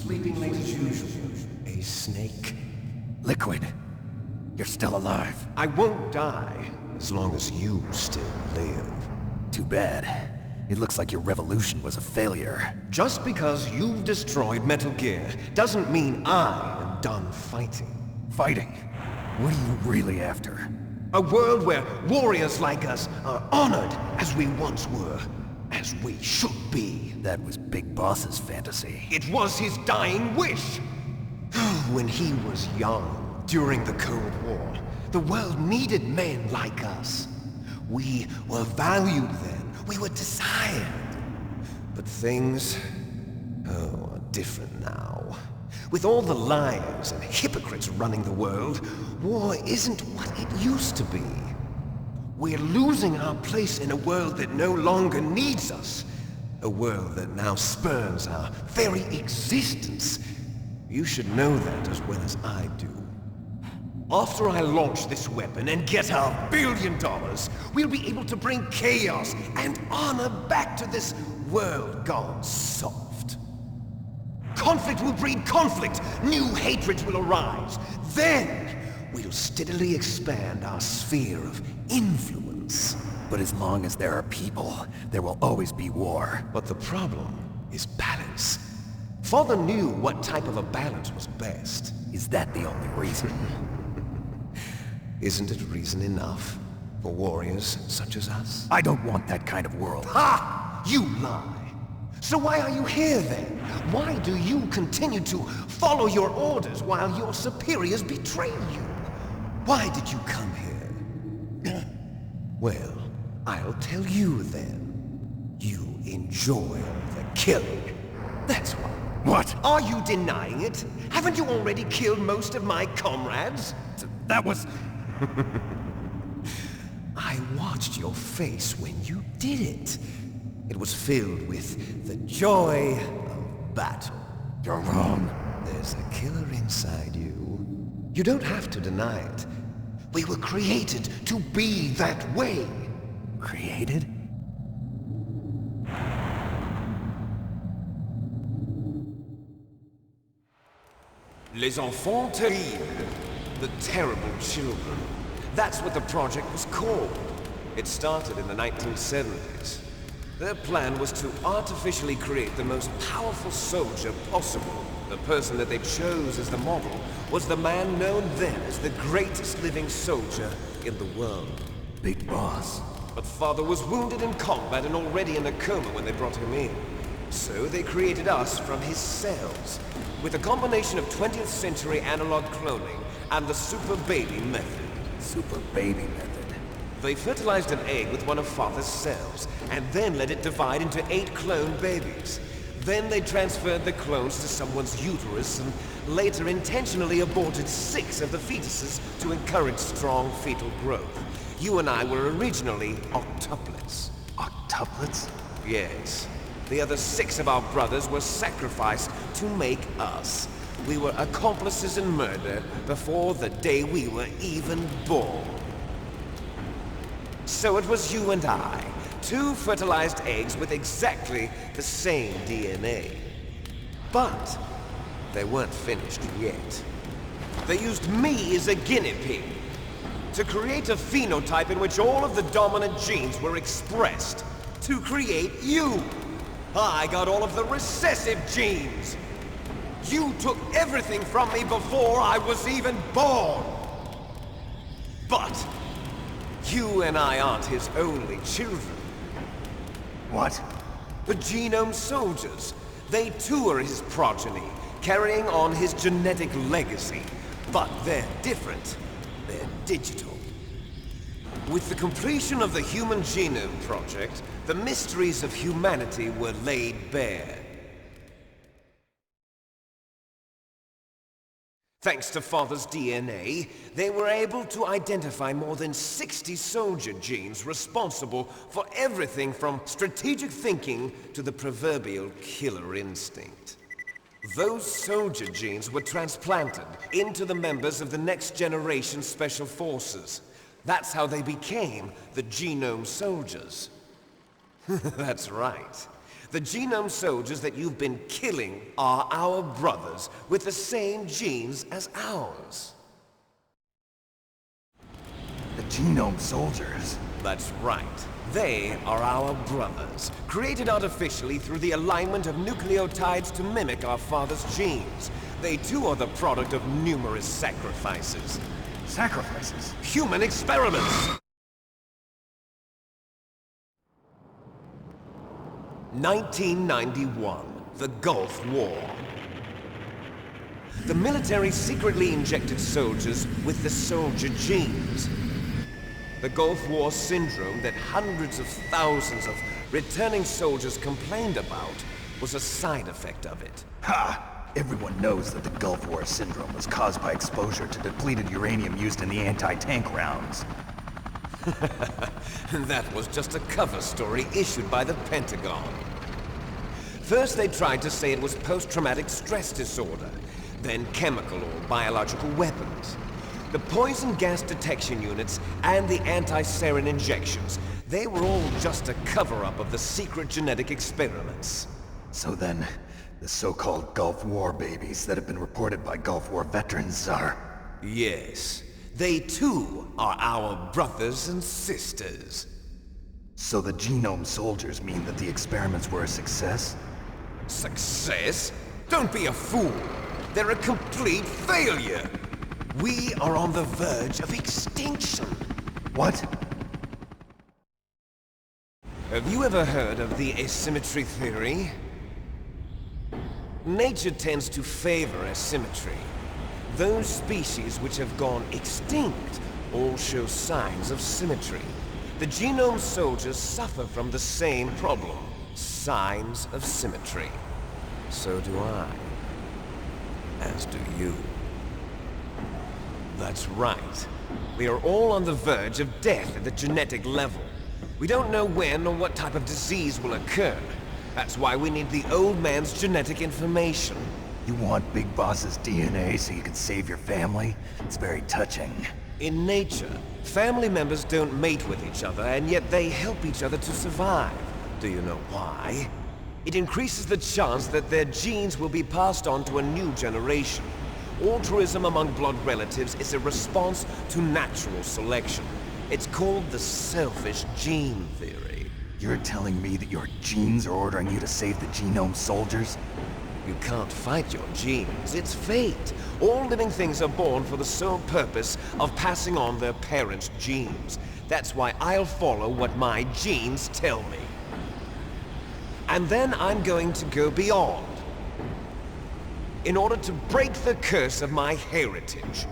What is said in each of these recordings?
Sleeping late as usual. A snake. Liquid, you're still alive. I won't die as long as you still live. Too bad. It looks like your revolution was a failure. Just because you've destroyed Metal Gear doesn't mean I am done fighting. Fighting? What are you really after? A world where warriors like us are honored as we once were, as we should be. That was Big Boss's fantasy. It was his dying wish. When he was young, during the Cold War, the world needed men like us. We were valued then. We were desired. But things, are different now. With all the liars and hypocrites running the world, war isn't what it used to be. We're losing our place in a world that no longer needs us. A world that now spurns our very existence. You should know that as well as I do. After I launch this weapon and get our $1 billion, we'll be able to bring chaos and honor back to this world gone soft. Conflict will breed conflict. New hatreds will arise. Then, we'll steadily expand our sphere of influence. But as long as there are people, there will always be war. But the problem is balance. Father knew what type of a balance was best. Is that the only reason? Isn't it reason enough for warriors such as us? I don't want that kind of world. Ha! You lie! So why are you here then? Why do you continue to follow your orders while your superiors betray you? Why did you come here? Well, I'll tell you then. You enjoy the killing. That's why. What? Are you denying it? Haven't you already killed most of my comrades? That was... I watched your face when you did it. It was filled with the joy of battle. You're wrong. There's a killer inside you. You don't have to deny it. We were created to be that way. Created? Les enfants terribles. The terrible children. That's what the project was called. It started in the 1970s. Their plan was to artificially create the most powerful soldier possible. The person that they chose as the model was the man known then as the greatest living soldier in the world. Big Boss. But Father was wounded in combat and already in a coma when they brought him in. So they created us from his cells, with a combination of 20th century analog cloning and the Super Baby method. Super Baby method. They fertilized an egg with one of Father's cells, and then let it divide into 8 clone babies. Then they transferred the clones to someone's uterus, and later intentionally aborted 6 of the fetuses to encourage strong fetal growth. You and I were originally octuplets. Octuplets? Yes. The other 6 of our brothers were sacrificed to make us. We were accomplices in murder before the day we were even born. So it was you and I, 2 fertilized eggs with exactly the same DNA. But they weren't finished yet. They used me as a guinea pig to create a phenotype in which all of the dominant genes were expressed to create you. I got all of the recessive genes. You took everything from me before I was even born. But you and I aren't his only children. What? The Genome Soldiers. They too are his progeny, carrying on his genetic legacy. But they're different. They're digital. With the completion of the Human Genome Project, the mysteries of humanity were laid bare. Thanks to Father's DNA, they were able to identify more than 60 soldier genes responsible for everything from strategic thinking to the proverbial killer instinct. Those soldier genes were transplanted into the members of the next generation Special Forces. That's how they became the Genome Soldiers. That's right. The genome soldiers that you've been killing are our brothers, with the same genes as ours. The genome soldiers? That's right. They are our brothers, created artificially through the alignment of nucleotides to mimic our father's genes. They too are the product of numerous sacrifices. Sacrifices? Human experiments! 1991, the Gulf War. The military secretly injected soldiers with the soldier genes. The Gulf War syndrome that hundreds of thousands of returning soldiers complained about was a side effect of it. Ha! Everyone knows that the Gulf War syndrome was caused by exposure to depleted uranium used in the anti-tank rounds. That was just a cover story issued by the Pentagon. First they tried to say it was post-traumatic stress disorder, then chemical or biological weapons. The poison gas detection units and the anti-sarin injections, they were all just a cover-up of the secret genetic experiments. So then, the so-called Gulf War babies that have been reported by Gulf War veterans are... Yes, they too are our brothers and sisters. So the genome soldiers mean that the experiments were a success? Success? Don't be a fool! They're a complete failure! We are on the verge of extinction. What? Have you ever heard of the asymmetry theory? Nature tends to favor asymmetry. Those species which have gone extinct all show signs of symmetry. The genome soldiers suffer from the same problem, signs of symmetry. So do I. As do you. That's right. We are all on the verge of death at the genetic level. We don't know when or what type of disease will occur. That's why we need the old man's genetic information. You want Big Boss's DNA so you can save your family? It's very touching. In nature, family members don't mate with each other, and yet they help each other to survive. Do you know why? It increases the chance that their genes will be passed on to a new generation. Altruism among blood relatives is a response to natural selection. It's called the selfish gene theory. You're telling me that your genes are ordering you to save the genome soldiers? You can't fight your genes. It's fate. All living things are born for the sole purpose of passing on their parents' genes. That's why I'll follow what my genes tell me. And then I'm going to go beyond. In order to break the curse of my heritage.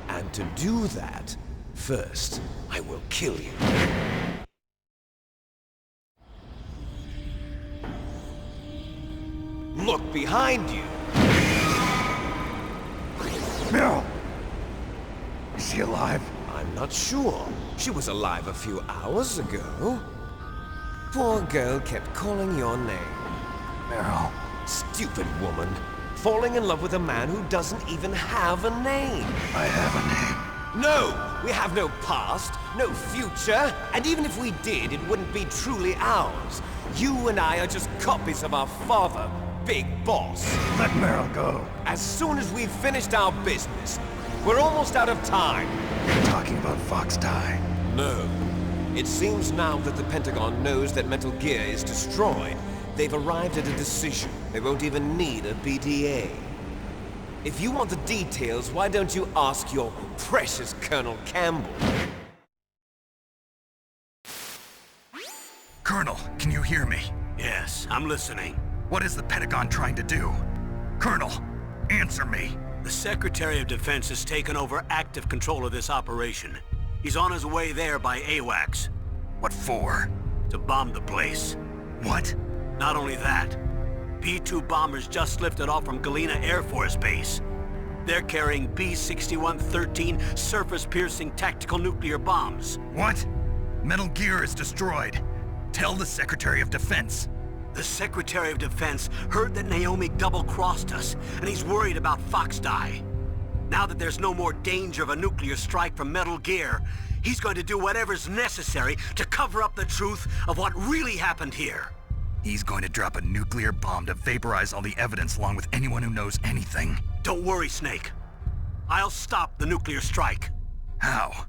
And to do that, first, I will kill you. Look behind you! Meryl! Is she alive? I'm not sure. She was alive a few hours ago. Poor girl kept calling your name. Meryl. Stupid woman. Falling in love with a man who doesn't even have a name. I have a name. No! We have no past, no future, and even if we did, it wouldn't be truly ours. You and I are just copies of our father, Big Boss. Let Meryl go. As soon as we've finished our business, we're almost out of time. You're talking about Fox Die. No. It seems now that the Pentagon knows that Metal Gear is destroyed. They've arrived at a decision. They won't even need a BDA. If you want the details, why don't you ask your precious Colonel Campbell? Colonel, can you hear me? Yes, I'm listening. What is the Pentagon trying to do? Colonel, answer me. The Secretary of Defense has taken over active control of this operation. He's on his way there by AWACS. What for? To bomb the place. What? Not only that, P-2 bombers just lifted off from Galena Air Force Base. They're carrying B-6113 surface-piercing tactical nuclear bombs. What? Metal Gear is destroyed. Tell the Secretary of Defense. The Secretary of Defense heard that Naomi double-crossed us, and he's worried about Fox Die. Now that there's no more danger of a nuclear strike from Metal Gear, he's going to do whatever's necessary to cover up the truth of what really happened here. He's going to drop a nuclear bomb to vaporize all the evidence along with anyone who knows anything. Don't worry, Snake. I'll stop the nuclear strike. How?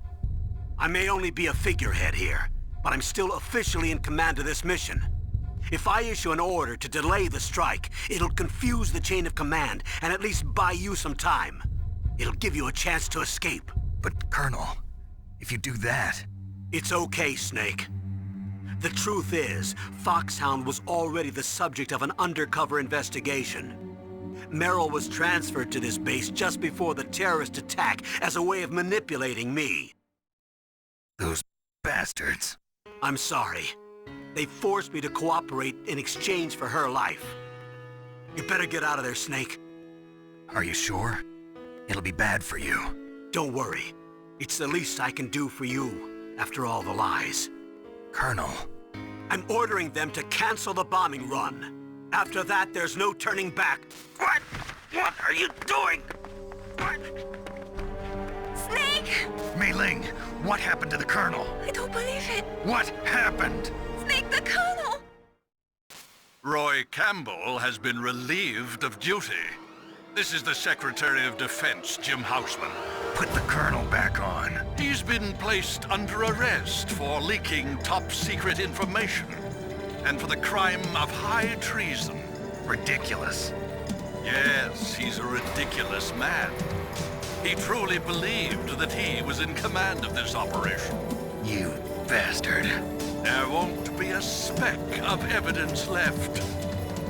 I may only be a figurehead here, but I'm still officially in command of this mission. If I issue an order to delay the strike, it'll confuse the chain of command and at least buy you some time. It'll give you a chance to escape. But Colonel, if you do that... It's okay, Snake. The truth is, Foxhound was already the subject of an undercover investigation. Merrill was transferred to this base just before the terrorist attack as a way of manipulating me. Those bastards. I'm sorry. They forced me to cooperate in exchange for her life. You better get out of there, Snake. Are you sure? It'll be bad for you. Don't worry. It's the least I can do for you, after all the lies. Colonel. I'm ordering them to cancel the bombing run. After that, there's no turning back. What? What are you doing? What? Snake! Mei Ling, what happened to the Colonel? I don't believe it. What happened? Snake, the Colonel! Roy Campbell has been relieved of duty. This is the Secretary of Defense, Jim Houseman. Put the Colonel back on. He's been placed under arrest for leaking top-secret information and for the crime of high treason. Ridiculous. Yes, he's a ridiculous man. He truly believed that he was in command of this operation. You bastard. There won't be a speck of evidence left.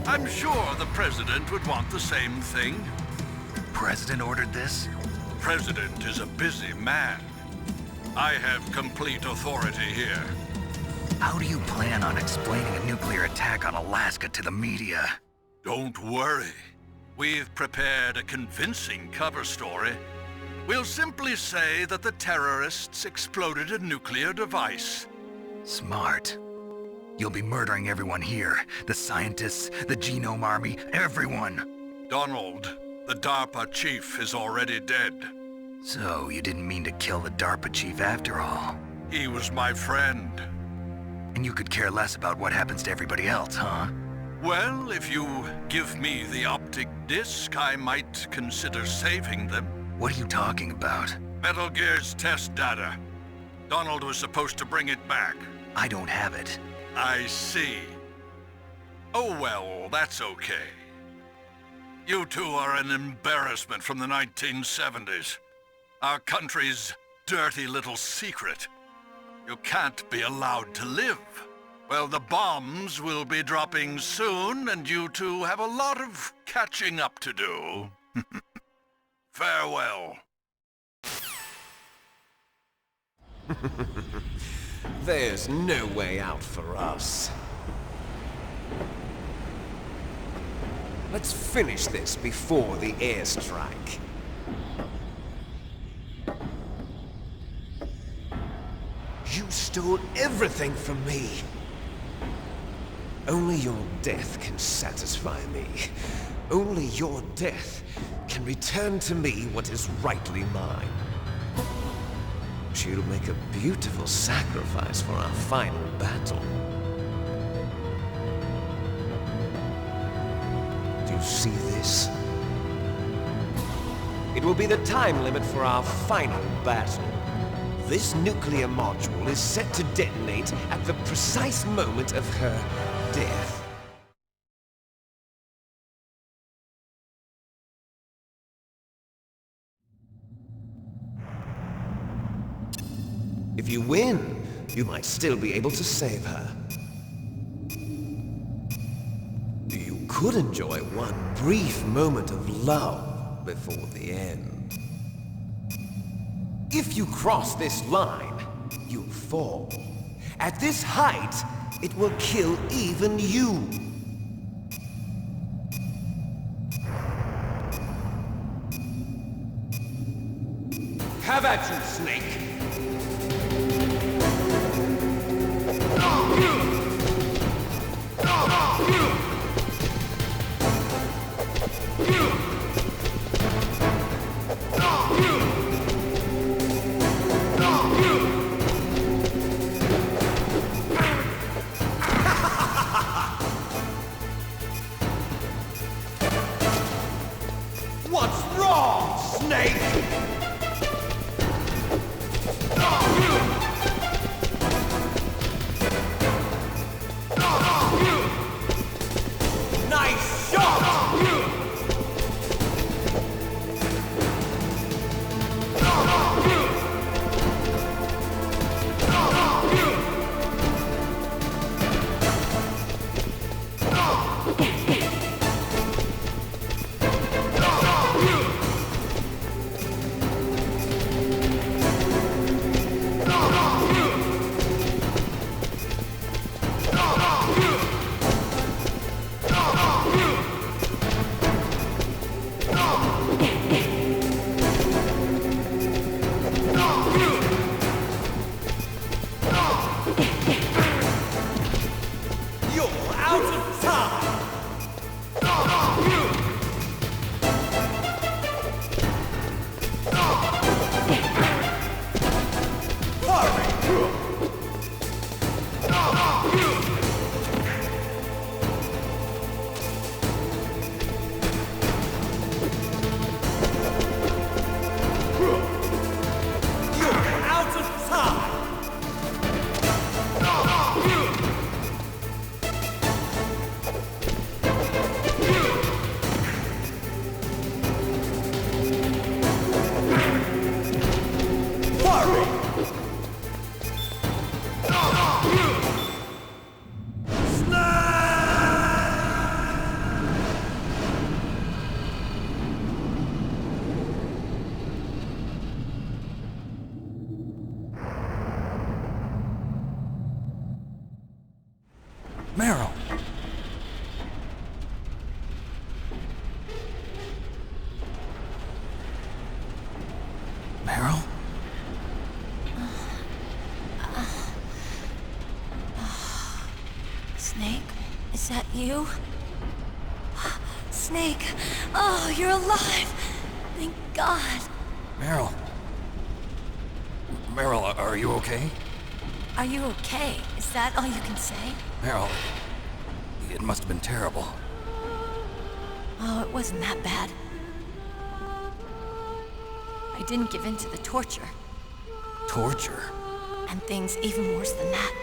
I'm sure the President would want the same thing. President ordered this? The President is a busy man. I have complete authority here. How do you plan on explaining a nuclear attack on Alaska to the media? Don't worry. We've prepared a convincing cover story. We'll simply say that the terrorists exploded a nuclear device. Smart. You'll be murdering everyone here. The scientists, the Genome Army, everyone. Donald, the DARPA chief, is already dead. So, you didn't mean to kill the DARPA chief after all. He was my friend. And you could care less about what happens to everybody else, huh? Well, if you give me the optic disc, I might consider saving them. What are you talking about? Metal Gear's test data. Donald was supposed to bring it back. I don't have it. I see. Oh well, that's okay. You two are an embarrassment from the 1970s. Our country's dirty little secret. You can't be allowed to live. Well, the bombs will be dropping soon, and you two have a lot of catching up to do. Farewell. There's no way out for us. Let's finish this before the airstrike. You stole everything from me. Only your death can satisfy me. Only your death can return to me what is rightly mine. She'll make a beautiful sacrifice for our final battle. Do you see this? It will be the time limit for our final battle. This nuclear module is set to detonate at the precise moment of her death. If you win, you might still be able to save her. You could enjoy one brief moment of love before the end. If you cross this line, you'll fall. At this height, it will kill even you. Have at you, Snake! You're out of time! Meryl! Meryl? Snake, is that you? Snake, oh, you're alive! Thank God. Meryl? Meryl, are you okay? Are you okay? Is that all you can say? Meryl, it must have been terrible. Oh, it wasn't that bad. I didn't give in to the torture. Torture? And things even worse than that.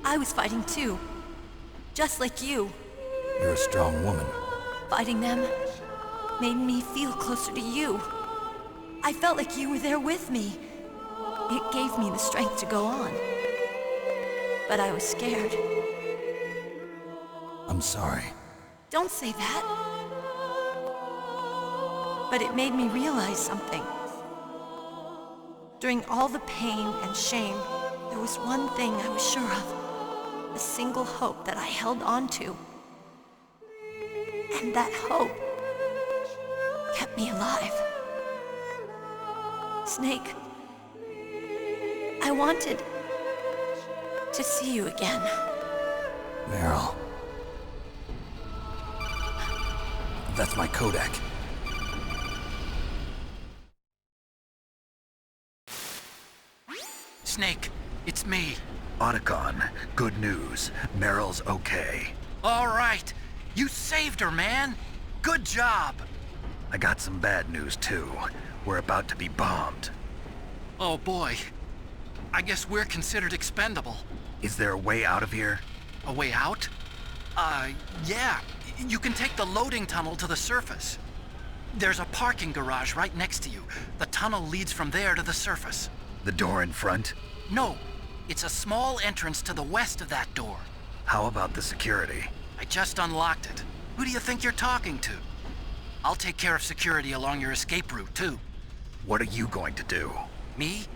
I was fighting too. Just like you. You're a strong woman. Fighting them made me feel closer to you. I felt like you were there with me. It gave me the strength to go on. But I was scared. I'm sorry. Don't say that. But it made me realize something. During all the pain and shame, there was one thing I was sure of. A single hope that I held on to. And that hope kept me alive. Snake, I wanted to see you again. Meryl. That's my Kodak. Snake, it's me. Otacon, good news. Meryl's okay. All right. You saved her, man. Good job. I got some bad news, too. We're about to be bombed. Oh, boy. I guess we're considered expendable. Is there a way out of here? A way out? Yeah. You can take the loading tunnel to the surface. There's a parking garage right next to you. The tunnel leads from there to the surface. The door in front? No. It's a small entrance to the west of that door. How about the security? I just unlocked it. Who do you think you're talking to? I'll take care of security along your escape route, too. What are you going to do? Me?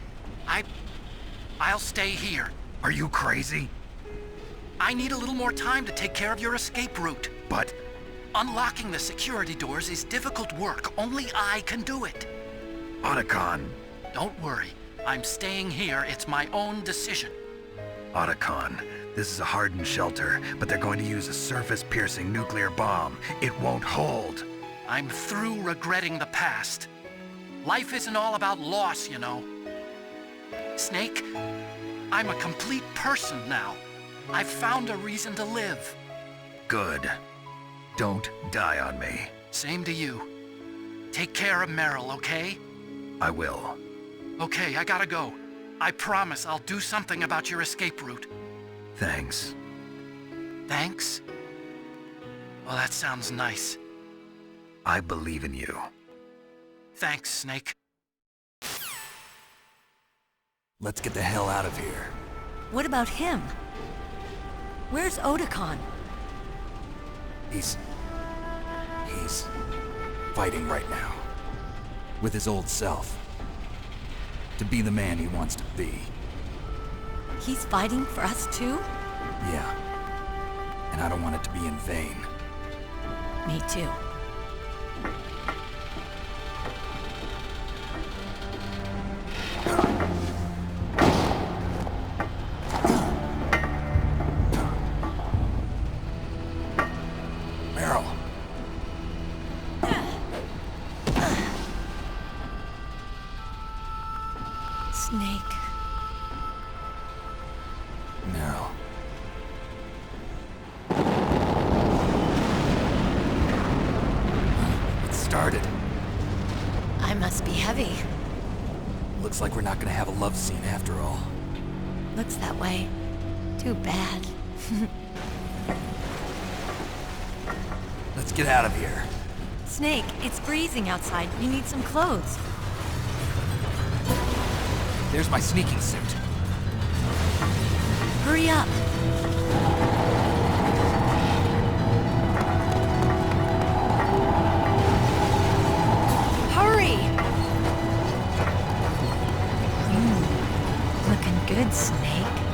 I'll stay here. Are you crazy? I need a little more time to take care of your escape route. But unlocking the security doors is difficult work. Only I can do it. Otacon. Don't worry. I'm staying here. It's my own decision. Otacon, this is a hardened shelter, but they're going to use a surface-piercing nuclear bomb. It won't hold. I'm through regretting the past. Life isn't all about loss, you know. Snake, I'm a complete person now. I've found a reason to live. Good. Don't die on me. Same to you. Take care of Meryl, okay? I will. Okay, I gotta go. I promise I'll do something about your escape route. Thanks. Thanks? Well, that sounds nice. I believe in you. Thanks, Snake. Let's get the hell out of here. What about him? Where's Otacon? He's fighting right now. With his old self. To be the man he wants to be. He's fighting for us too? Yeah. And I don't want it to be in vain. Me too. Must be heavy. Looks like we're not gonna have a love scene after all. Looks that way. Too bad. Let's get out of here. Snake, it's freezing outside. You need some clothes. There's my sneaking suit. Hurry up. Hurry! Looking good, Snake.